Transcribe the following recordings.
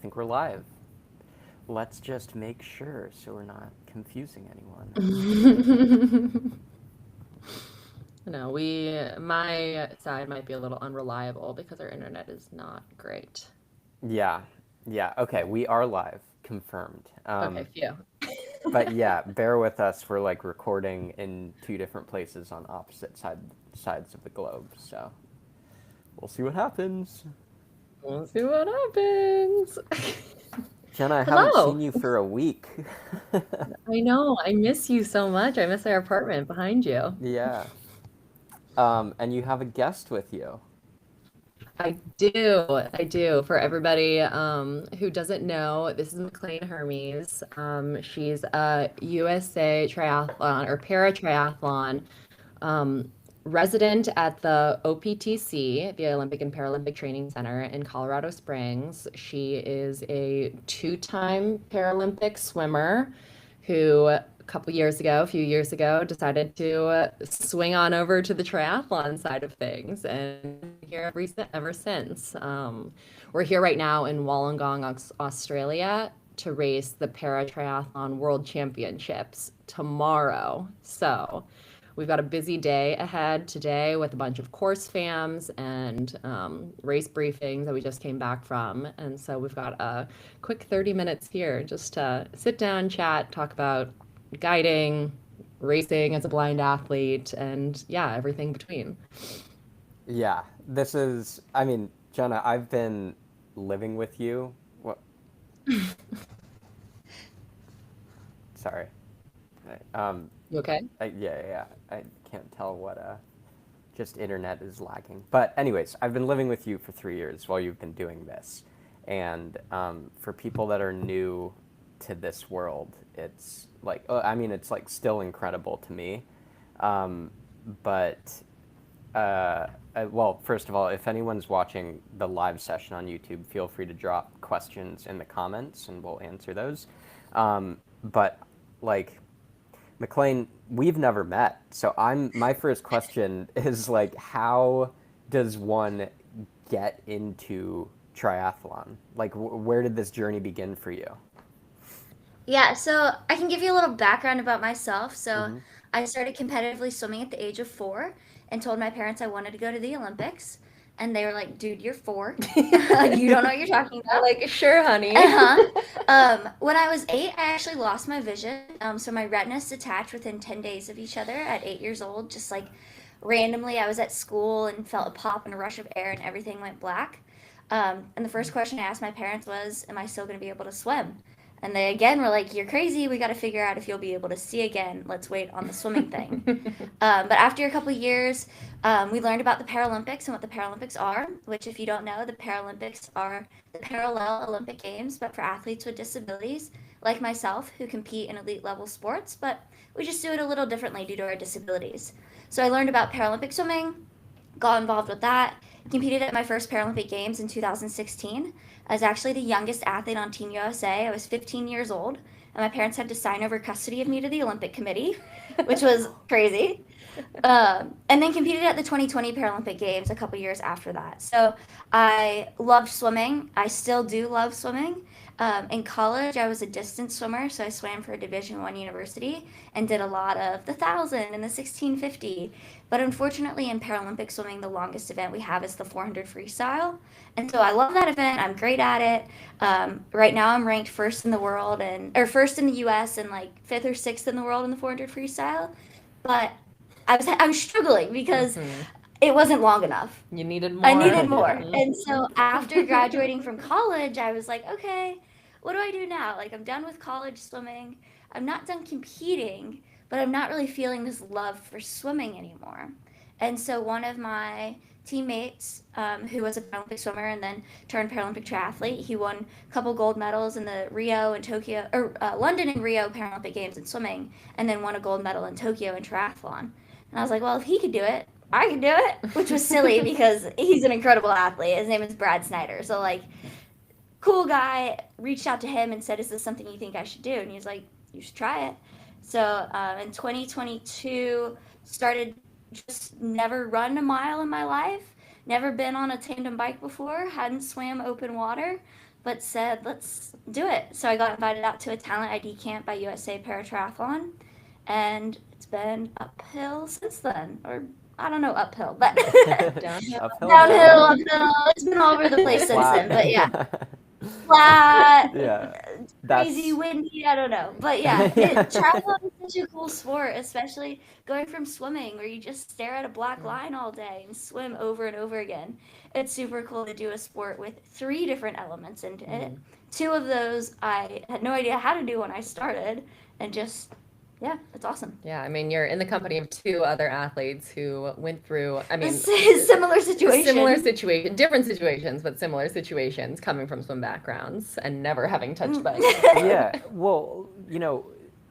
think we're live. Let's just make sure so we're not confusing anyone. No, my side might be a little unreliable because our internet is not great. Yeah, yeah, okay, we are live, confirmed. Okay, phew. But yeah, bear with us. We're like recording in two different places on opposite sides of the globe, so we'll see what happens. We'll see what happens. Jenna, I haven't Hello. seen you for a week. I know. I miss you so much. I miss our apartment behind you. Yeah. And you have a guest with you. I do. I do. For everybody who doesn't know, this is McLean Hermes. She's a USA triathlon or para triathlon resident at the OPTC, the Olympic and Paralympic Training Center in Colorado Springs. She is a two-time Paralympic swimmer who a few years ago, decided to swing on over to the triathlon side of things, and here ever since. We're here right now in Wollongong, Australia, to race the Para Triathlon World Championships tomorrow. So we've got a busy day ahead today with a bunch of course fams and race briefings that we just came back from. And so we've got a quick 30 minutes here just to sit down, chat, talk about guiding, racing as a blind athlete, and yeah, everything between. Yeah, I mean, Jenna, I've been living with you. What? Sorry. You okay? Yeah. I can't tell what just internet is lagging. But anyways, I've been living with you for 3 years while you've been doing this, and for people that are new to this world, it's like I mean, it's like still incredible to me. Um, but well, first of all, if anyone's watching the live session on YouTube, feel free to drop questions in the comments and we'll answer those. But like McLean, we've never met, so my first question is like, how does one get into triathlon? Like, where did this journey begin for you? Yeah, so I can give you a little background about myself. So Mm-hmm. I started competitively swimming at the age of 4 and told my parents I wanted to go to the Olympics. And they were like, dude, you're 4. You don't know what you're talking They're about. like, sure, honey. Uh-huh. When I was 8, I actually lost my vision. So my retinas detached within 10 days of each other at 8 years old. Just like randomly, I was at school and felt a pop and a rush of air and everything went black. And the first question I asked my parents was, am I still going to be able to swim? And they again were like, you're crazy. We got to figure out if you'll be able to see again. Let's wait on the swimming thing. But after a couple of years, we learned about the Paralympics and what the Paralympics are, which, if you don't know, the Paralympics are the parallel Olympic Games, but for athletes with disabilities, like myself, who compete in elite level sports, but we just do it a little differently due to our disabilities. So I learned about Paralympic swimming, got involved with that, competed at my first Paralympic Games in 2016. I was actually the youngest athlete on Team USA. I was 15 years old, and my parents had to sign over custody of me to the Olympic Committee, which was crazy. And then competed at the 2020 Paralympic Games a couple years after that. So I loved swimming. I still do love swimming. In college, I was a distance swimmer, so I swam for a Division One university and did a lot of the 1,000 and the 1650. But unfortunately, in Paralympic swimming, the longest event we have is the 400 freestyle. And so I love that event. I'm great at it. Right now, I'm ranked first in the world or first in the U.S. and like fifth or sixth in the world in the 400 freestyle. But I was struggling because Hmm. it wasn't long enough. You needed I more. needed Yeah. more. And so after graduating from college, I was like, okay, what do I do now? Like, I'm done with college swimming. I'm not done competing, but I'm not really feeling this love for swimming anymore. And so one of my teammates, who was a Paralympic swimmer and then turned Paralympic triathlete, he won a couple gold medals in the Rio and Tokyo, or London and Rio Paralympic Games in swimming, and then won a gold medal in Tokyo in triathlon. And I was like, well, if he could do it, I can do it, which was silly because he's an incredible athlete. His name is Brad Snyder. So, like, cool guy, reached out to him and said, is this something you think I should do? And he was like, you should try it. So, in 2022, started just never run a mile in my life, never been on a tandem bike before, hadn't swam open water. but said, let's do it. So I got invited out to a talent ID camp by USA Paratriathlon, and it's been uphill since then. Or I don't know, uphill, but Downhill. Uphill, downhill, down. uphill. It's been all over the place since then. Flat. But yeah, flat, Yeah. crazy, That's windy. I don't know, but yeah, triathlon is such a cool sport, especially going from swimming where you just stare at a black line all day and swim over and over again. It's super cool to do a sport with three different elements into it. Two of those I had no idea how to do when I started, and just yeah, it's awesome. Yeah, I mean, you're in the company of two other athletes who went through, I mean, Similar situation. different situations, but similar situations, coming from swim backgrounds and never having touched bikes. yeah. Well,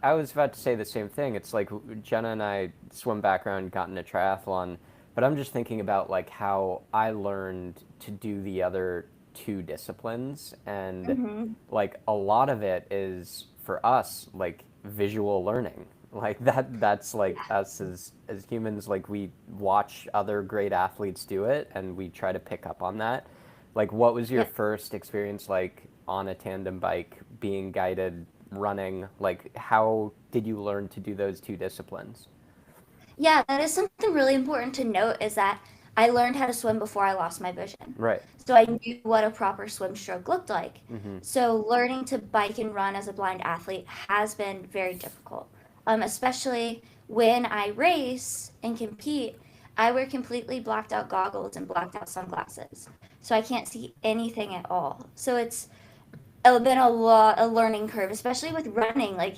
I was about to say the same thing. It's like Jenna and I swim background, got into triathlon, but I'm just thinking about like how I learned to do the other two disciplines, and like a lot of it is for us like visual learning. Like that's like us as humans, like we watch other great athletes do it and we try to pick up on that. Like what was your first experience like on a tandem bike, being guided, running? Like how did you learn to do those two disciplines? Yeah, that is something really important to note is that I learned how to swim before I lost my vision. Right. So I knew what a proper swim stroke looked like. Mm-hmm. So learning to bike and run as a blind athlete has been very difficult, especially when I race and compete. I wear completely blacked out goggles and blacked out sunglasses, so I can't see anything at all. So it's been a learning curve, especially with running. Like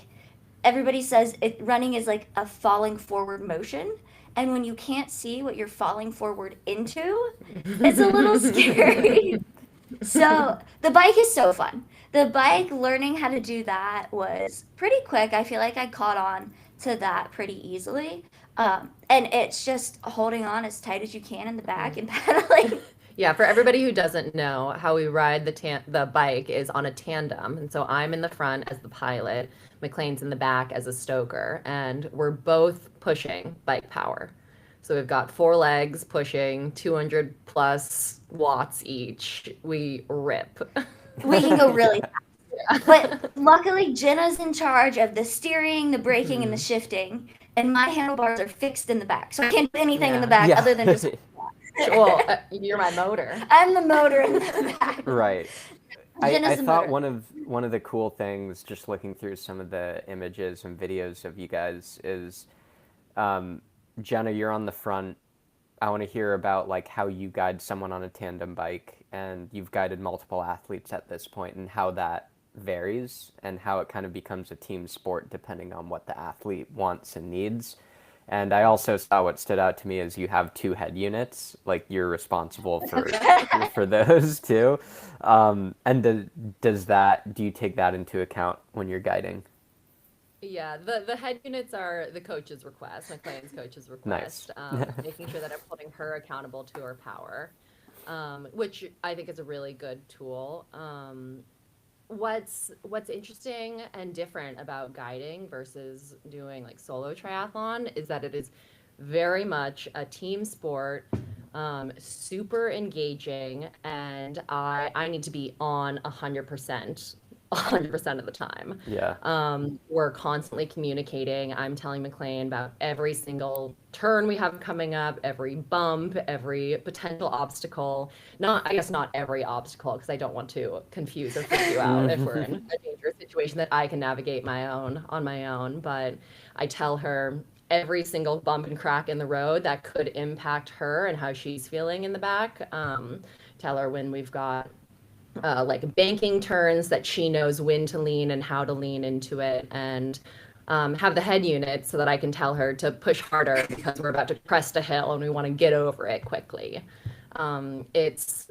everybody says, running is like a falling forward motion. And when you can't see what you're falling forward into, it's a little scary. So the bike is so fun. The bike, learning how to do that was pretty quick. I feel like I caught on to that pretty easily. And it's just holding on as tight as you can in the back and pedaling. Yeah, for everybody who doesn't know, how we ride the bike is on a tandem. And so I'm in the front as the pilot, McLean's in the back as a stoker, and we're both pushing bike power. So we've got four legs pushing 200 plus watts each. We rip. We can go really fast. But luckily, Jenna's in charge of the steering, the braking, and the shifting. And my handlebars are fixed in the back. So I can't do anything in the back other than just. Well, you're my motor. I'm the motor in the back. Right. I Jenna's the thought motor. one of the cool things, just looking through some of the images and videos of you guys, is Jenna, you're on the front. I want to hear about like how you guide someone on a tandem bike, and you've guided multiple athletes at this point, and how that varies and how it kind of becomes a team sport depending on what the athlete wants and needs. And I also saw, what stood out to me is you have two head units, like you're responsible for those too. And do you take that into account when you're guiding? Yeah, the head units are the coach's request, McLean's coach's request, making sure that I'm holding her accountable to her power, which I think is a really good tool. What's interesting and different about guiding versus doing like solo triathlon is that it is very much a team sport, super engaging, and I need to be on 100%. 100% of the time. Yeah. We're constantly communicating. I'm telling McLean about every single turn we have coming up, every bump, every potential obstacle. I guess not every obstacle, because I don't want to confuse or freak you out if we're in a dangerous situation that I can navigate on my own. But I tell her every single bump and crack in the road that could impact her and how she's feeling in the back. Tell her when we've got like banking turns that she knows when to lean and how to lean into it, and have the head unit so that I can tell her to push harder because we're about to crest a hill and we want to get over it quickly. It's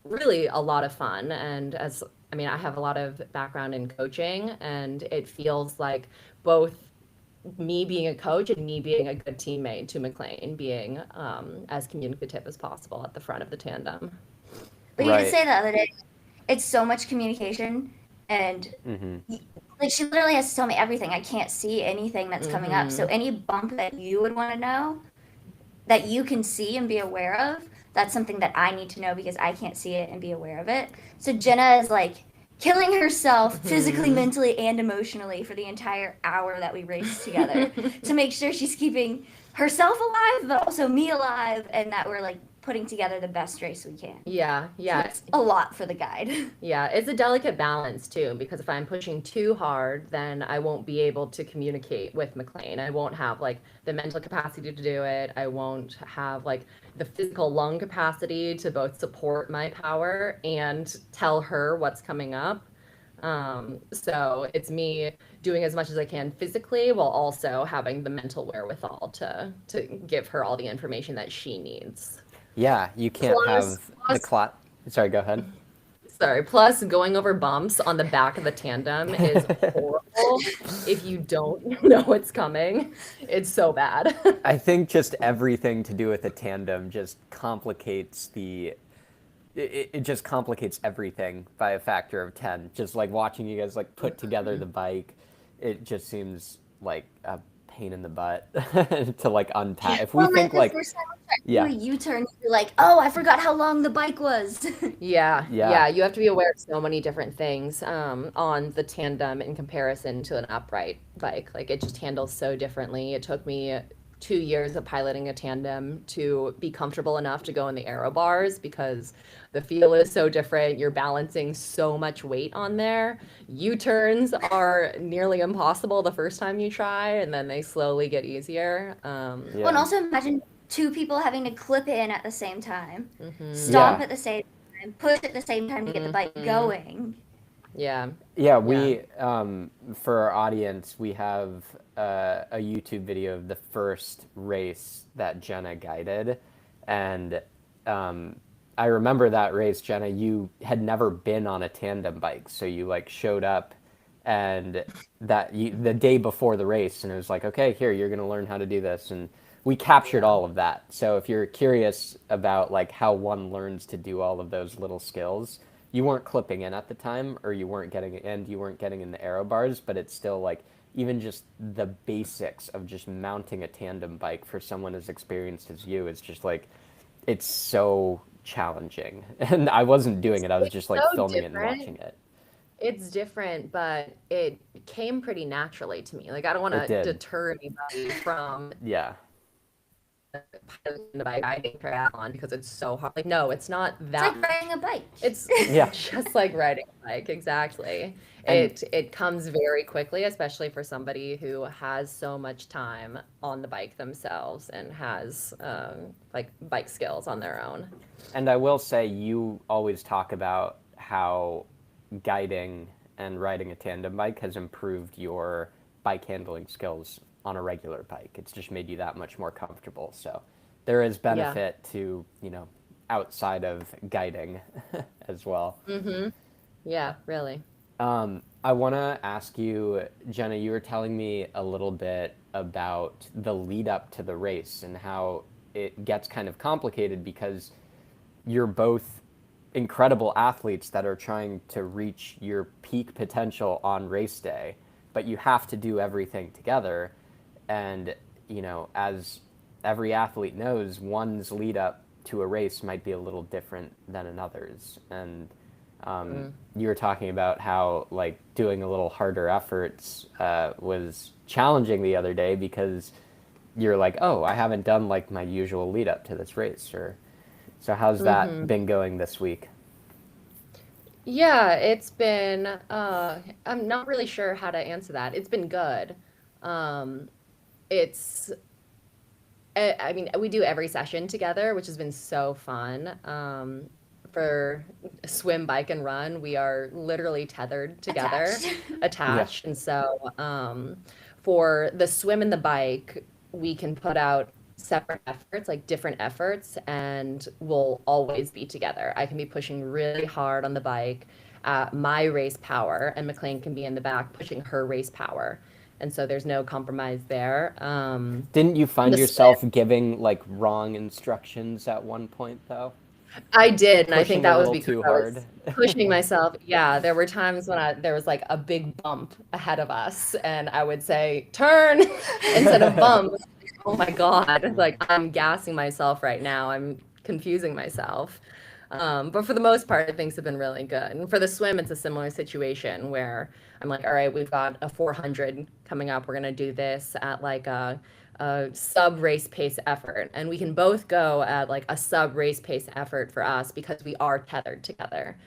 really a lot of fun. And I have a lot of background in coaching, and it feels like both me being a coach and me being a good teammate to McLean, being as communicative as possible at the front of the tandem. But you did say the other day, it's so much communication, and like she literally has to tell me everything. I can't see anything that's coming up. So any bump that you would want to know, that you can see and be aware of, that's something that I need to know because I can't see it and be aware of it. So Jenna is like killing herself physically, mentally, and emotionally for the entire hour that we race together to make sure she's keeping herself alive, but also me alive, and that we're like putting together the best race we can. Yeah, yeah. It's a lot for the guide. Yeah, it's a delicate balance too, because if I'm pushing too hard, then I won't be able to communicate with McLean. I won't have like the mental capacity to do it. I won't have like the physical lung capacity to both support my power and tell her what's coming up. So it's me doing as much as I can physically while also having the mental wherewithal to give her all the information that she needs. Yeah, you can't have the clot. Sorry, go ahead. Sorry. Plus, going over bumps on the back of the tandem is horrible. If you don't know what's coming, it's so bad. I think just everything to do with a tandem just complicates it just complicates everything by a factor of 10. Just like watching you guys like put together the bike, it just seems like a pain in the butt to like unpack. If we think like, first time I tried to do a U-turn, you're like, oh, I forgot how long the bike was. Yeah. You have to be aware of so many different things on the tandem in comparison to an upright bike. Like it just handles so differently. It took me 2 years of piloting a tandem to be comfortable enough to go in the aero bars because the feel is so different. You're balancing so much weight on there. U-turns are nearly impossible the first time you try, and then they slowly get easier. Well, and also imagine two people having to clip in at the same time, stop at the same time, push at the same time to get the bike going. Yeah. We for our audience, we have a YouTube video of the first race that Jenna guided, and I remember that race, Jenna. You had never been on a tandem bike, so you like showed up, and the day before the race, and it was like, okay, here, you're gonna learn how to do this, and we captured all of that. So if you're curious about like how one learns to do all of those little skills, you weren't clipping in at the time, or you weren't getting in the aero bars, but it's still like even just the basics of just mounting a tandem bike for someone as experienced as you is just like, it's so challenging. And I wasn't doing it. I was just like filming it and watching it. It's different, but it came pretty naturally to me. Like I don't want to deter anybody from piloting the bike. I think triathlon because it's so hard. Like no, it's not that. It's like riding a bike. It's just like riding a bike. Exactly. It comes very quickly, especially for somebody who has so much time on the bike themselves and has like bike skills on their own. And I will say, you always talk about how guiding and riding a tandem bike has improved your bike handling skills on a regular bike. It's just made you that much more comfortable. So there is benefit to, outside of guiding as well. Mm-hmm. Yeah, really. I want to ask you, Jenna, you were telling me a little bit about the lead up to the race and how it gets kind of complicated because you're both incredible athletes that are trying to reach your peak potential on race day, but you have to do everything together. And, as every athlete knows, one's lead up to a race might be a little different than another's. And you were talking about how like doing a little harder efforts was challenging the other day because you're like, oh, I haven't done like my usual lead up to this race. So how's that been going this week? Yeah, it's been, I'm not really sure how to answer that. It's been good. We do every session together, which has been so fun. For swim, bike, and run, we are literally tethered together, attached. And so for the swim and the bike, we can put out separate efforts, like different efforts, and we'll always be together. I can be pushing really hard on the bike at my race power, and McLean can be in the back pushing her race power. And so there's no compromise there. Didn't you find yourself giving like wrong instructions at one point though? I did, and I think that was because too I was hard. pushing myself. Yeah, there were times when there was like a big bump ahead of us, and I would say turn instead of bump. Oh my God, like I'm gassing myself right now. I'm confusing myself. But for the most part, things have been really good. And for the swim, it's a similar situation where I'm like, all right, we've got a 400 coming up. We're going to do this at like a sub race pace effort. And we can both go at like a sub race pace effort for us because we are tethered together.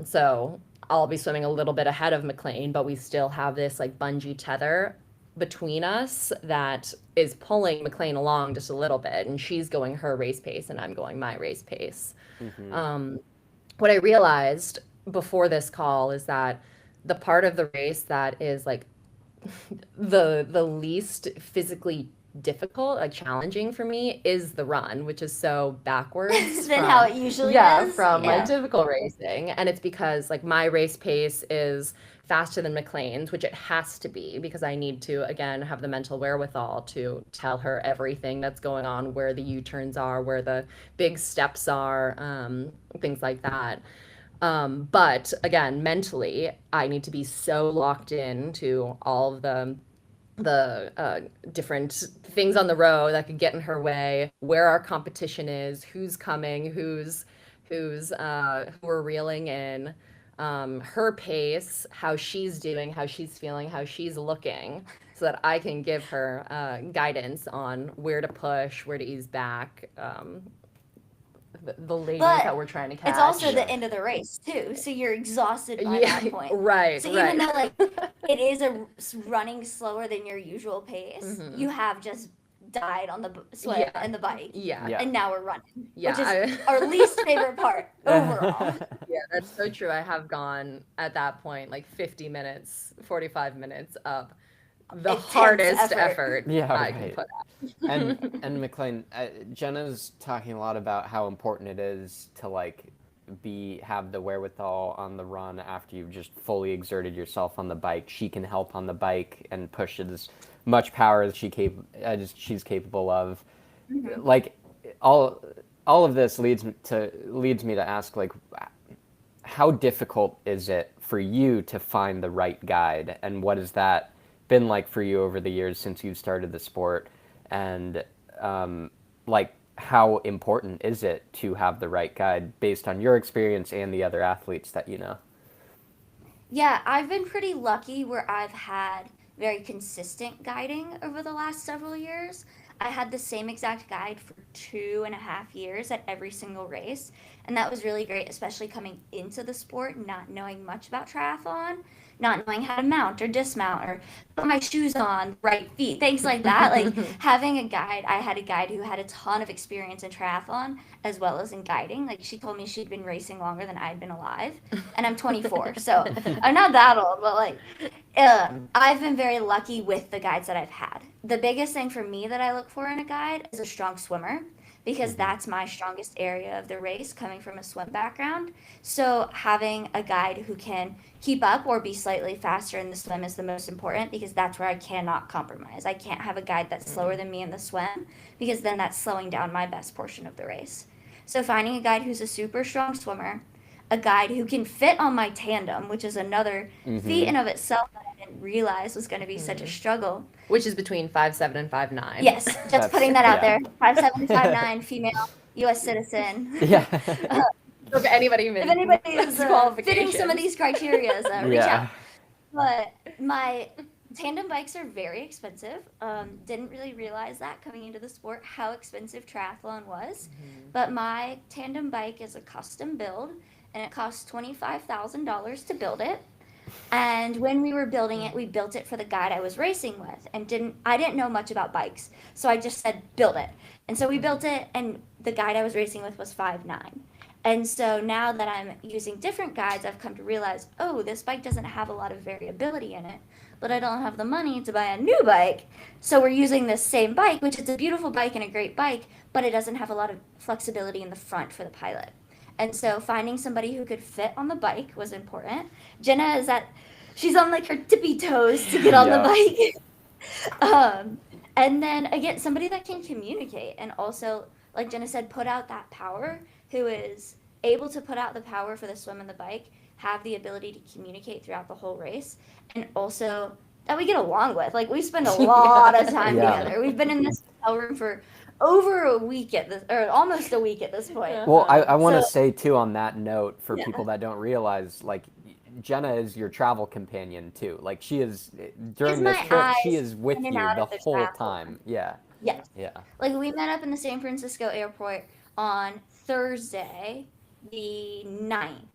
So I'll be swimming a little bit ahead of McLean, but we still have this like bungee tether between us that is pulling McLean along just a little bit. And she's going her race pace and I'm going my race pace. What I realized before this call is that the part of the race that is like the least physically difficult, like challenging for me, is the run, which is so backwards than how it usually is. from like typical racing. And it's because like my race pace is faster than McLean's, which it has to be because I need to again have the mental wherewithal to tell her everything that's going on, where the U-turns are, where the big steps are, things like that. But again, mentally, I need to be so locked in to all of the different things on the road that could get in her way, where our competition is, who's coming, who we're reeling in, her pace, how she's doing, how she's feeling, how she's looking, so that I can give her guidance on where to push, where to ease back. The ladies that we're trying to catch. It's also the end of the race too, so you're exhausted by that point. Right. So even though like it is running slower than your usual pace, you have just died on the sweat and the bike. And now we're running, which is our least favorite part overall. Yeah, that's so true. I have gone at that point like 50 minutes, 45 minutes up the hardest effort I can put out. and McLean, Jenna's talking a lot about how important it is to like have the wherewithal on the run after you've just fully exerted yourself on the bike. She can help on the bike and push as much power as she's capable of. Like all of this leads me to ask, like, how difficult is it for you to find the right guide, and what has that been like for you over the years since you started the sport? And like, how important is it to have the right guide based on your experience and the other athletes that you know? Yeah, I've been pretty lucky where I've had very consistent guiding over the last several years. I had the same exact guide for 2.5 years at every single race. And that was really great, especially coming into the sport, not knowing much about triathlon, not knowing how to mount or dismount or put my shoes on, right feet, things like that. Like having a guide, I had a guide who had a ton of experience in triathlon as well as in guiding. Like she told me she'd been racing longer than I'd been alive. And I'm 24, so I'm not that old, but like I've been very lucky with the guides that I've had. The biggest thing for me that I look for in a guide is a strong swimmer, because that's my strongest area of the race, coming from a swim background. So having a guide who can keep up or be slightly faster in the swim is the most important, because that's where I cannot compromise. I can't have a guide that's slower than me in the swim, because then that's slowing down my best portion of the race. So finding a guide who's a super strong swimmer, a guide who can fit on my tandem, which is another feat in of itself that I didn't realize was going to be such a struggle. Which is between 5'7" and 5'9". Yes, just putting that out there. 5'7", 5'9", female, U.S. citizen. Yeah. If anybody is fitting some of these criteria, reach out. But my tandem bikes are very expensive. Didn't really realize that coming into the sport, how expensive triathlon was. But my tandem bike is a custom build, and it costs $25,000 to build it. And when we were building it, we built it for the guide I was racing with, and I didn't know much about bikes, so I just said build it. And so we built it, and the guide I was racing with was 5'9". And so now that I'm using different guides, I've come to realize, oh, this bike doesn't have a lot of variability in it, but I don't have the money to buy a new bike. So we're using this same bike, which is a beautiful bike and a great bike, but it doesn't have a lot of flexibility in the front for the pilot. And so finding somebody who could fit on the bike was important. Jenna she's on like her tippy toes to get on the bike. And then again, somebody that can communicate and also, like Jenna said, put out that power, who is able to put out the power for the swim and the bike, have the ability to communicate throughout the whole race, and also that we get along with. Like we spend a lot of time together. We've been in this hotel room for over a week at this, or almost a week at this point. Well, I want to So- say too on that note for Yeah. people that don't realize, like, Jenna is your travel companion too. Like, she is during this my trip, she eyes is with in and you out the of the whole triathlon. time. Yeah, Yes. yeah. Like we met up in the San Francisco airport on Thursday, the 9th.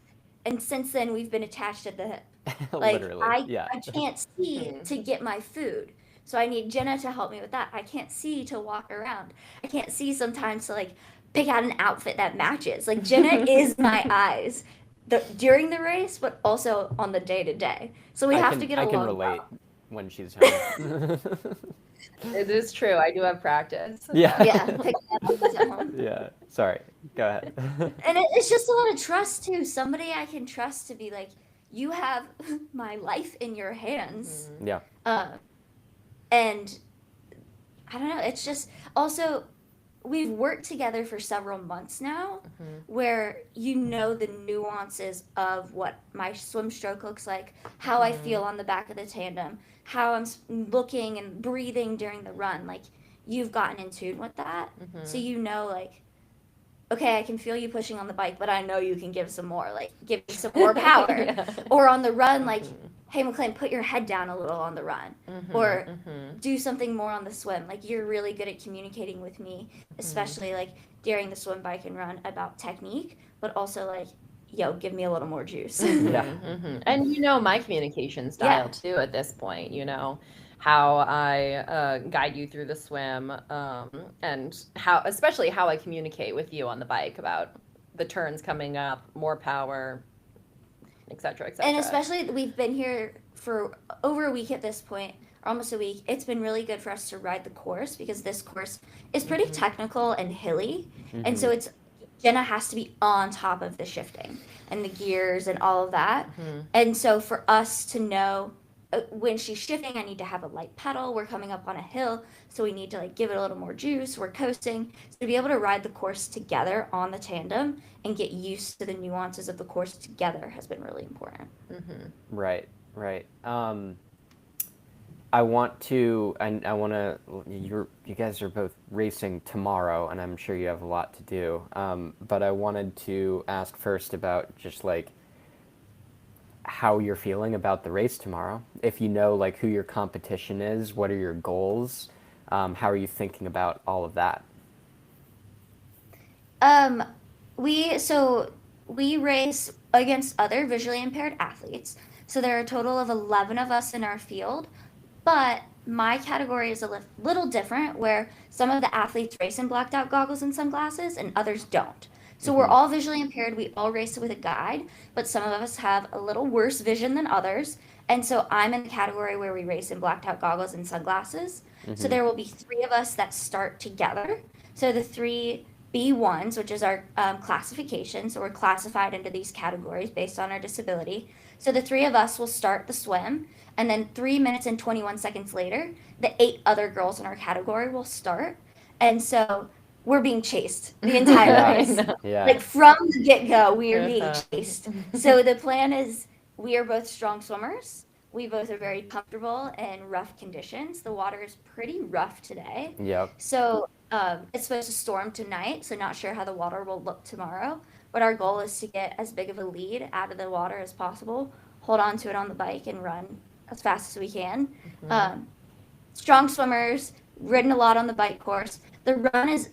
And since then we've been attached at the hip. Like Literally, yeah. I can't see to get my food. So I need Jenna to help me with that. I can't see to walk around. I can't see sometimes to like pick out an outfit that matches. Like Jenna is my eyes during the race, but also on the day to day. So we have to get I along. can relate when she's home. It is true. I do have practice. Yeah. Yeah, pick outfits at home. Yeah. Sorry. Go ahead. And it's just a lot of trust too. Somebody I can trust to be like, you have my life in your hands. Yeah. And I don't know. It's just also we've worked together for several months now, where you know the nuances of what my swim stroke looks like, how I feel on the back of the tandem, how I'm looking and breathing during the run. Like you've gotten in tune with that, so you know like. Okay, I can feel you pushing on the bike, but I know you can give some more, like give me some more power. Yeah. Or on the run, like, hey McLean, put your head down a little on the run. Or do something more on the swim. Like you're really good at communicating with me, especially like during the swim, bike, and run about technique, but also like, yo, give me a little more juice. Yeah. And you know my communication style too at this point, you know, how I guide you through the swim, and especially how I communicate with you on the bike about the turns coming up, more power, et cetera, et cetera. And especially we've been here for over a week at this point, or almost a week. It's been really good for us to ride the course because this course is pretty technical and hilly. And so Jenna has to be on top of the shifting and the gears and all of that. And so for us to know when she's shifting, I need to have a light pedal. We're coming up on a hill, so we need to like give it a little more juice. We're coasting. So to be able to ride the course together on the tandem and get used to the nuances of the course together has been really important. Right. Right. I want to. I want to. You guys are both racing tomorrow, and I'm sure you have a lot to do. But I wanted to ask first about just like how you're feeling about the race tomorrow. If you know like who your competition is, what are your goals? How are you thinking about all of that? We race against other visually impaired athletes. So there are a total of 11 of us in our field, but my category is a little different where some of the athletes race in blacked out goggles and sunglasses and others don't. So we're all visually impaired. We all race with a guide, but some of us have a little worse vision than others. And so I'm in the category where we race in blacked out goggles and sunglasses. So there will be 3 of us that start together. So the 3 B1s, which is our classification. So we're classified into these categories based on our disability. So the 3 of us will start the swim. And then 3 minutes and 21 seconds later, the 8 other girls in our category will start. And so we're being chased the entire race. Yeah. Like from the get-go, we are being chased. So the plan is we are both strong swimmers. We both are very comfortable in rough conditions. The water is pretty rough today. Yep. So it's supposed to storm tonight, so not sure how the water will look tomorrow. But our goal is to get as big of a lead out of the water as possible, hold on to it on the bike, and run as fast as we can. Strong swimmers, ridden a lot on the bike course. The run is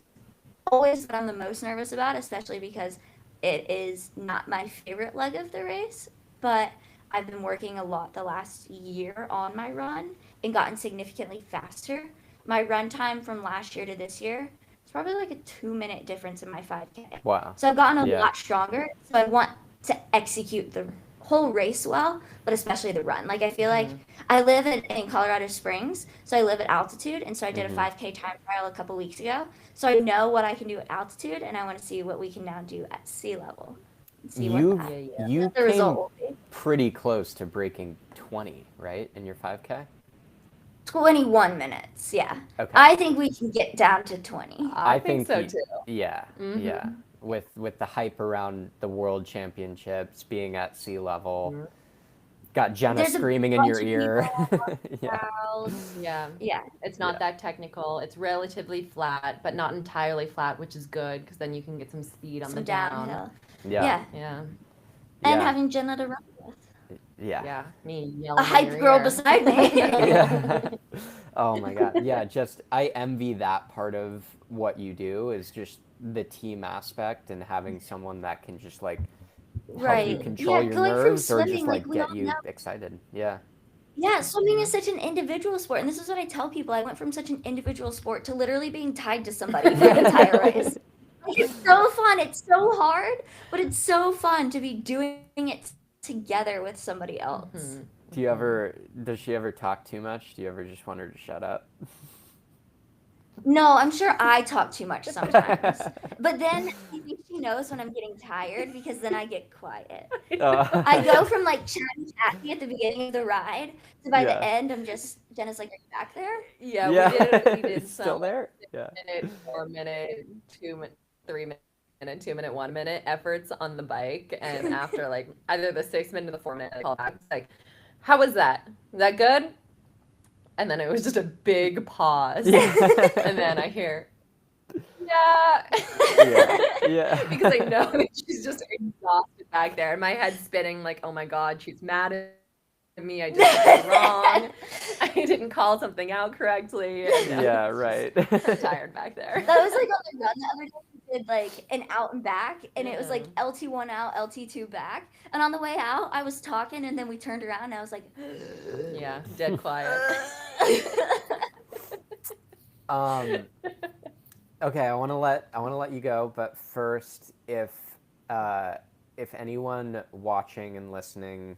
always what I'm the most nervous about, especially because it is not my favorite leg of the race. But I've been working a lot the last year on my run and gotten significantly faster. My run time from last year to this year is probably like a 2-minute difference in my 5K. Wow. So I've gotten a lot stronger. So I want to execute the whole race well, but especially the run. Like I feel like I live in Colorado Springs, so I live at altitude, and so I did a 5K time trial a couple weeks ago. So I know what I can do at altitude, and I want to see what we can now do at sea level. See You what the came result will be. pretty close to breaking 20, right, in your 5K? 21 minutes, yeah. Okay. I think we can get down to 20. I think so you- too. Yeah, yeah. With the hype around the World Championships being at sea level, got Jenna There's a screaming in bunch your of ear. people Yeah. crowd. Yeah. Yeah. It's not Yeah. that technical. It's relatively flat, but not entirely flat, which is good because then you can get some speed on Some the down. downhill. Yeah. Yeah. Yeah. And Yeah. having Jenna to run with. Yeah. Yeah. Me A yelling in hype your girl ear. beside me. Yeah. Oh my God. Yeah, just I envy that part of what you do is just the team aspect and having someone that can just like help you Right. control Yeah, your going from nerves or just swimming, like like we all get know. you excited. Yeah. Yeah, swimming is such an individual sport. And this is what I tell people. I went from such an individual sport to literally being tied to somebody for an entire race. Like, it's so fun. It's so hard, but it's so fun to be doing it together with somebody else. Do you ever does she ever talk too much? Do you ever just want her to shut up? No, I'm sure I talk too much sometimes. But then I think she knows when I'm getting tired because then I get quiet. I go from like chatty at the beginning of the ride to by the Yeah. end, I'm just, Jenna's like, are you back there? Yeah, Yeah. we did Still some there? Yeah. minute, 4 minute, 2 minute, 3 minute, 2 minute, 1 minute efforts on the bike. And after like either the 6 minute or the 4 minute call back, it's like, how was that? Was that good? And then it was just a big pause. Yeah. And then I hear, yeah. Yeah. Yeah. Because I know that she's just exhausted back there. And my head's spinning like, oh my God, she's mad at me. I did something wrong. I didn't call something out correctly. And Yeah, right. I'm tired back there. That was like on the run the other day. We did like an out and back, and it was like Yeah. LT1 out, LT2 back. And on the way out, I was talking, and then we turned around, and I was like, Yeah, dead quiet. Okay, I want to let you go, but first, if anyone watching and listening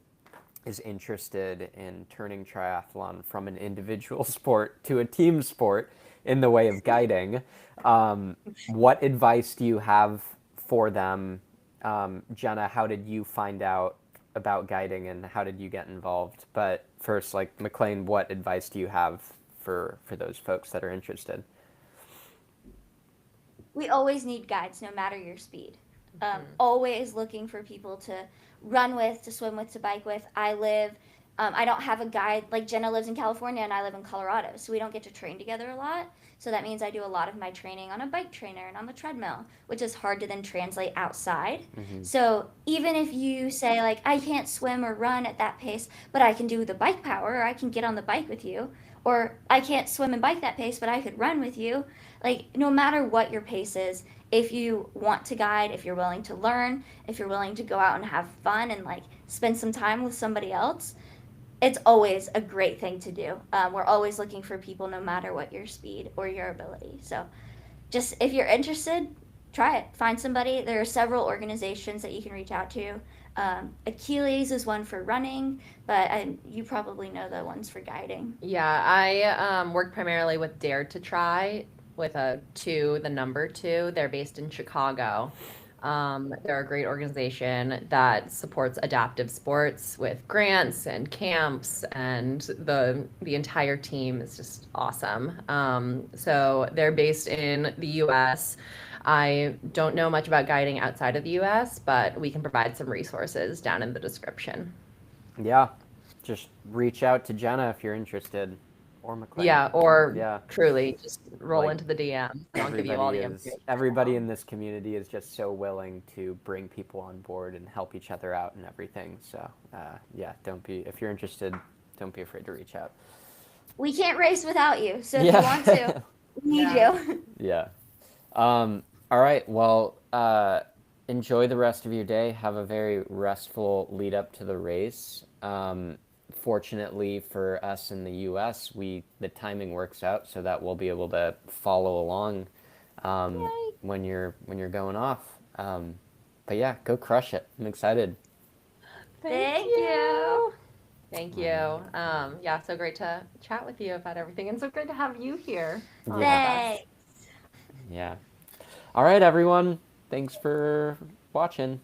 is interested in turning triathlon from an individual sport to a team sport in the way of guiding, what advice do you have for them? Jenna, how did you find out about guiding and how did you get involved? But first, like McLean, what advice do you have for those folks that are interested? we always need guides, no matter your speed. Always looking for people to run with, to swim with, to bike with. I don't have a guide. Like Jenna lives in California and I live in Colorado, so we don't get to train together a lot. So that means I do a lot of my training on a bike trainer and on the treadmill, which is hard to then translate outside. So even if you say, like, I can't swim or run at that pace, but I can do the bike power, or I can get on the bike with you, or I can't swim and bike that pace, but I could run with you. Like, no matter what your pace is, if you want to guide, if you're willing to learn, if you're willing to go out and have fun and like spend some time with somebody else, it's always a great thing to do. We're always looking for people no matter what your speed or your ability. So just if you're interested, try it. Find somebody. There are several organizations that you can reach out to. Achilles is one for running, but you probably know the ones for guiding. Yeah, I work primarily with Dare to Try with the number 2. They're based in Chicago. They're a great organization that supports adaptive sports with grants and camps, and the entire team is just awesome. So they're based in the U.S. I don't know much about guiding outside of the U.S., but we can provide some resources down in the description. Yeah, just reach out to Jenna if you're interested, or McLean. Yeah, or Yeah. truly just roll Like, into the DM. I'll give you all the information. Everybody in this community is just so willing to bring people on board and help each other out and everything. So yeah, if you're interested, don't be afraid to reach out. We can't race without you, so if Yeah. you want to, we need you. Yeah. All right. Well, enjoy the rest of your day. Have a very restful lead up to the race. Fortunately for us in the U.S., the timing works out so that we'll be able to follow along when you're going off. But yeah, go crush it. I'm excited. Thank you. Thank you. Yeah, so great to chat with you about everything, and so great to have you here. Thanks. Yeah. All right, everyone. Thanks for watching.